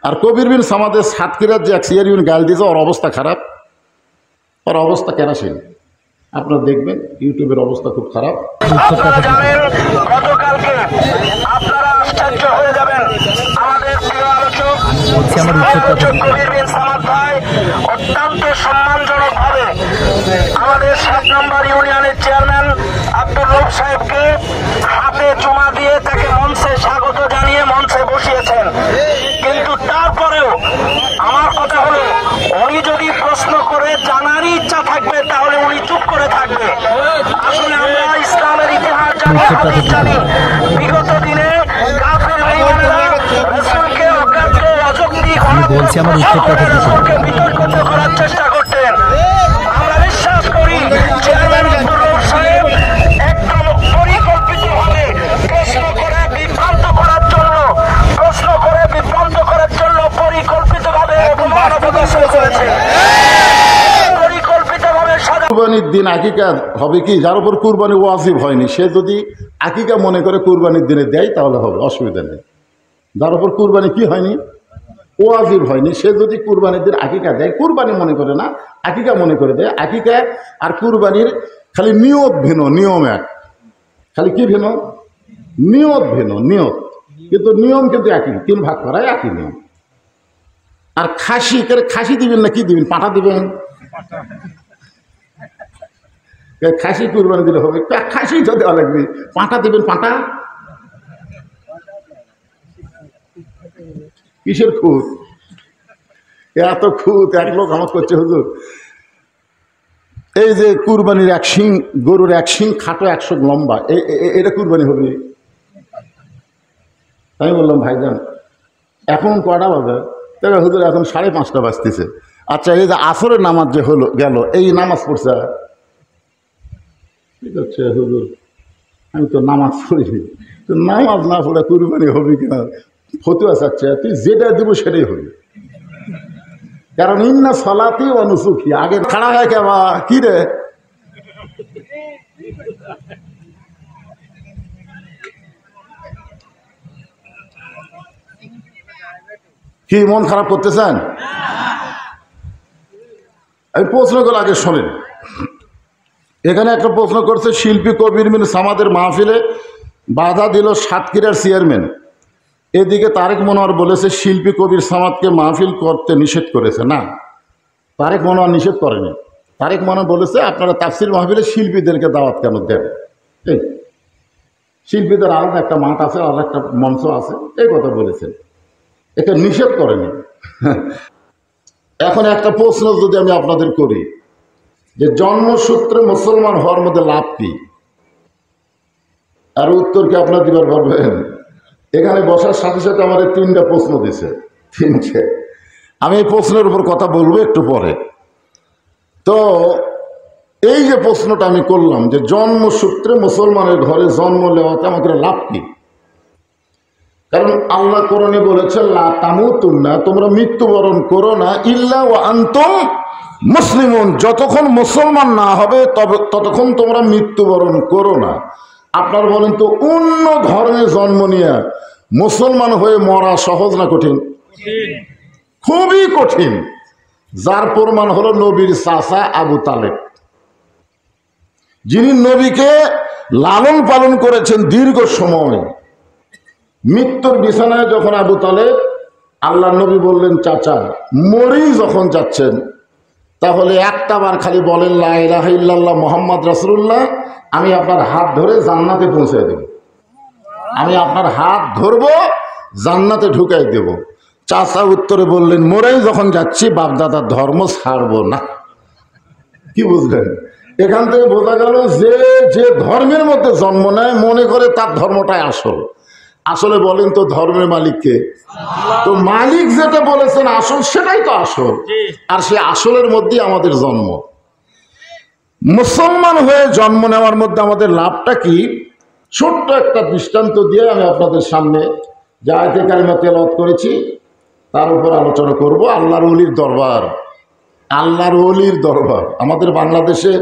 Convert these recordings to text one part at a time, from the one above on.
আর কবির বিন সামাদের সাতক্ষীরার যে এক সিআরইউন গাল দিয়েছে, ওর অবস্থা খারাপ, ওর অবস্থা কেরাসিন। আপনারা দেখবেন ইউটিউবের অবস্থা খুব খারাপ। আপনারা জানেন গতকালকে আপনারা আশ্চর্য হয়ে যাবেন, আমাদের প্রিয় আলোচক কবির বিন সামাদ ভাই অত্যন্ত সম্মানজনক ভাবে আমাদের 7 নম্বর ইউনিয়নের চেয়ারম্যান আব্দুর রব সাহেবকে হাতে চুমা দিয়ে তাকে মঞ্চে স্বাগত জানিয়ে মঞ্চে বসিয়েছেন। কিন্তু তারপরেও আমার কথা হলো, উনি যদি প্রশ্ন করে জানারই ইচ্ছা থাকবে তাহলে উনি চুপ করে থাকবে। আসলে আমরা ইসলামের ইতিহাস জানি, হাদিস জানি, বিগত দিনে কাফের বেঈমানেরা রাসূলকে অগ্রাহ্য অযৌক্তিক রাসূলকে বিতর্কিত করার চেষ্টা করতেন। আমরা বিশ্বাস করি চেয়ারম্যান আব্দুর রব সাহেব একদম পরিকল্পিতভাবে প্রশ্ন করে বিভ্রান্ত করার জন্য পরিকল্পিতভাবে অপমান প্রদর্শন করেছে। কুরবানির দিন আকিকা হবে কি, যার উপর কুরবানি ওয়াজিব হয়নি সে যদি আকিকা মনে করে কুরবানির দিনে দেয় তাহলে হবে, অসুবিধা নেই। যার উপর কুরবানি কি হয়নি, ওয়াজিব হয়নি, সে যদি কুরবানির দিন আকিকা দেয়, কুরবানি মনে করে না আকিকা মনে করে দেয়। আকিকা আর কুরবানির খালি নিয়ত ভিন্ন, নিয়ম এক, খালি কি ভিন্ন, নিয়ত ভিন্ন, নিয়ত, কিন্তু নিয়ম কিন্তু একই, 3 ভাগ করায় একই নিয়ম। আর খাসি দিবেন না কি দিবেন, পাঁঠা দিবেন, খাসি কুরবানি দিলে হবে, খাসি তো দেওয়া লাগবে, পাঁঠা দিবেন, পাঁঠা কিসের খুঁত, এত খুঁত। এক লোক আমার করছে, হুজুর এই যে কুরবানির এক শিং, গরুর এক শিং খাটো 100 লম্বা, এটা কুরবানি হবে? আমি বললাম ভাইজান এখন কটা বাজে? তবে হুজুর এখন 5:30 বাজতেছে। আচ্ছা এই যে আসরের নামাজ যে হলো গেল, এই নামাজ পড়ছে? ঠিক আছে হুজুর আমি তো নামাজ পড়িনি, তো নামাজ না পড়ে কুরবানি হবে কিনা ফতুয়া চাচ্ছে, তুই যেটা দিব সেটাই হবে। কারণ ইন্না সলাতি ও নুসুকি, আগে খাড়া হয় কেবা কি রে, কি মন খারাপ করতেছেন? আমি প্রশ্নগুলো আগে শোনেন। এখানে একটা প্রশ্ন করছে, শিল্পী কবির বিন সামাদের মাহফিলে বাধা দিল সাতক্ষীরার চেয়ারম্যান। এদিকে তারেক মনোয়ার বলেছে শিল্পী কবির সামাদকে মাহফিল করতে নিষেধ করেছে। না, তারেক মনোয়ার নিষেধ করেনি। তারেক মনোয়ার বলেছে আপনারা তাফসির মাহফিলে শিল্পীদেরকে দাওয়াত কেন দেন, এই শিল্পীদের আলাদা একটা মাঠ আছে, আলাদা একটা মঞ্চ আছে, এই কথা বলেছেন, এটা নিষেধ করেনি। এখন একটা প্রশ্ন যদি আমি আপনাদের করি যে জন্মসূত্রে মুসলমান হওয়ার মধ্যে লাভ কি, আর উত্তর কি আপনারা দিবার পারবেন? এখানে বসার সাথে সাথে আমাদের 3টা প্রশ্ন দিছে, 3টে। আমি এই প্রশ্নের উপর কথা বলবো একটু পরে। তো এই যে প্রশ্নটা আমি করলাম যে জন্মসূত্রে মুসলমানের ঘরে জন্ম নেওয়াতে আমাদের লাভ কি, কারণ আল্লাহ কোরআনে বলেছেন লা তামুতুন্না, তোমরা মৃত্যুবরণ করো না, ইল্লা ওয়া আনতুম মুসলিমুন, যতক্ষণ মুসলমান না হবে ততক্ষণ তোমরা মৃত্যুবরণ করো না। আপনার বলেন তো অন্য ধর্মে জন্ম নিয়ে মুসলমান হয়ে মরা সহজ না কঠিন? খুবই কঠিন। যার প্রমাণ হলো নবীর চাচা আবু তালেব, যিনি নবীকে লালন পালন করেছেন দীর্ঘ সময়। মৃত্যুর বিছানায় যখন আবু তালেব, আল্লাহ নবী বললেন চাচা মরেই যখন যাচ্ছেন তাহলে একটা বার খালি বলেন লা ইলাহা ইল্লাল্লাহ মুহাম্মদ রাসূলুল্লাহ, আমি আপনার হাত ধরে জান্নাতে পৌঁছে দেব, আমি আপনার হাত ধরবো জান্নাতে ঢুকাই দেব। চাচা উত্তরে বললেন মরেই যখন যাচ্ছি বাপদাদার ধর্ম ছাড়বো না। কি বুঝলেন? এখান থেকে বোঝা গেল যে যে ধর্মের মধ্যে জন্ম নেয় মনে করে তার ধর্মটাই আসল। আসলে বলেন তো ধর্মের মালিককে? তো মালিক যেটা বলেছেন আসল সেটাই তো আসল, আর সে আসলের মধ্যে আমাদের জন্ম। মুসলমান হয়ে জন্ম নেওয়ার মধ্যে আমাদের লাভটা কি, ছোট্ট একটা দৃষ্টান্ত দিয়ে আমি আপনাদের সামনে যে আয়াতে কারিমা তেলাওয়াত করেছি তার উপর আলোচনা করব। আল্লাহর ওলির দরবার, আল্লাহর ওলির দরবার। আমাদের বাংলাদেশে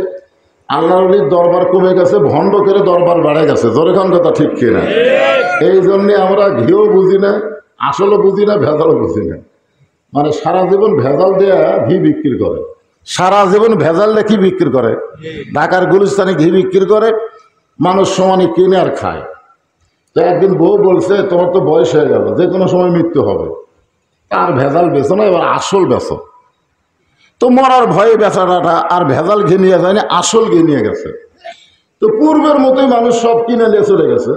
আল্লাহর ওলির দরবার কমে গেছে, ভণ্ডকের দরবার বেড়ে গেছে। জোরে খান কথা ঠিক কিনা? এই জন্যে আমরা ঘিও বুঝি না, আসলে বুঝি না, ভেজালও বুঝি না। মানে সারা জীবন ভেজাল দেয়া ঘি বিক্রি করে, সারা জীবন ভেজাল দিয়ে কি বিক্রি করে, ঢাকার গুলিস্তানে ঘি বিক্রি করে, মানুষ সমানে কিনে আর খায়। তো একদিন বউ বলছে, তোমার তো বয়স হয়ে গেল, যে কোনো সময় মৃত্যু হবে, আর ভেজাল বেছো না, এবার আসল বেছো। তো মরার ভয়ে বেচারাটা আর ভেজাল ঘি নিয়ে যায়নি, আসল ঘি নিয়ে গেছে। তো পূর্বের মতোই মানুষ সব কিনে নিয়ে চলে গেছে।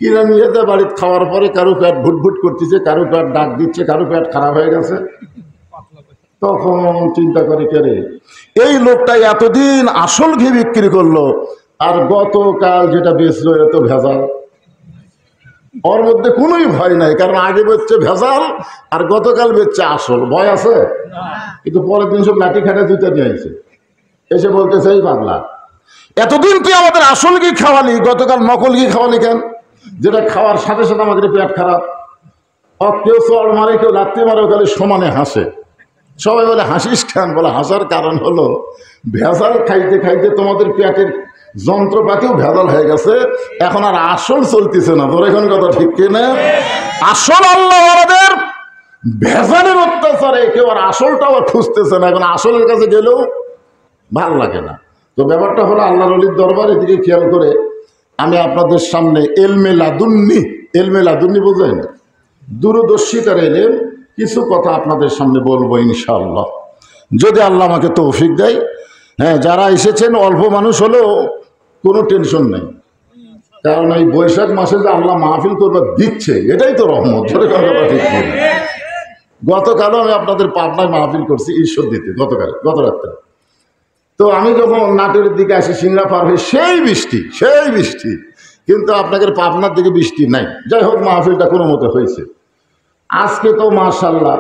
কিনে নিয়ে যেতে বাড়িতে খাওয়ার পরে কারো পেট ভুটভুট করতেছে, কারো পেট ডাক দিচ্ছে, কারো পেট খারাপ হয়ে গেছে। তখন চিন্তা করে, কে রে, এই লোকটা এতদিন আসল ঘি বিক্রি করলো, আর গতকাল যেটা বেচলো এত ভেজাল। ওর মধ্যে কোনোই ভয় নাই, কারণ আগে বেচছে ভেজাল আর গতকাল বেচছে আসল। ভয় আছে? কিন্তু পরের দিন সব লাঠি খাটা জুতা দিয়ে আইছে, এসে বলতেছে, এই পাগলা, এতদিন তুই আমাদের আসল ঘি খাওয়ালি, গতকাল নকল ঘি খাওয়ালি কেন? যেটা খাওয়ার সাথে সাথে আমাদের পেট খারাপ। কেউ চড় মারে, কেউ লাত্তি মারে, ওখানে সমানে হাসে। সবাই বলে, হাসিস কেন? বলে, হাসার কারণ হলো ভেজাল খাইতে খাইতে তোমাদের পেটের যন্ত্রপাতিও ভেজাল হয়ে গেছে, এখন আর আসল চলতেছে না। তোর এখন কথা ঠিক কিনা? আসল আল্লাহ আমাদের ভেজালের অত্যাচারে কেউ আর আসলটাও আর খুঁজতেছে না, এখন আসলের কাছে গেলেও ভাল লাগে না। তো ব্যাপারটা হলো আল্লাহর ওলির দরবার, এদিকে খেয়াল করে আমি আপনাদের সামনে এলমে লাদুন্নি বুঝলেন, দূরদর্শিতার এলেম কিছু কথা আপনাদের সামনে বলবো ইনশাআল্লাহ, যদি আল্লাহ আমাকে তৌফিক দেয়। হ্যাঁ, যারা এসেছেন অল্প মানুষ হলেও কোনো টেনশন নেই, কারণ এই বৈশাখ মাসে যে আল্লাহ মাহফিল করবার দিচ্ছে, এটাই তো রহমত। কথা ঠিক নেই। গতকালও আমি আপনাদের পাবনায় মাহফিল করছি ঈশ্বর দিতে, গত রাত্রে। তো আমি যখন নাটের দিকে আসি, সিংড়া পার হয়ে সেই বৃষ্টি, কিন্তু আপনাদের পাবনার দিকে বৃষ্টি নাই। যাই হোক, মাহফিলটা কোনো মতে হয়েছে। আজকে তো মাশাআল্লাহ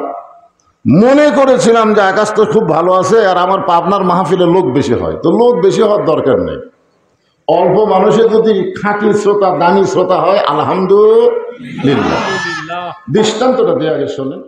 মনে করেছিলাম যে আকাশ তো খুব ভালো আছে, আর আমার পাবনার মাহফিলে লোক বেশি হয়, তো লোক বেশি হওয়ার দরকার নেই। অল্প মানুষে যদি খাঁটি শ্রোতা, দানি শ্রোতা হয়, আলহামদুলিল্লাহ। দৃষ্টান্তটা দিয়ে আগে শোনেন।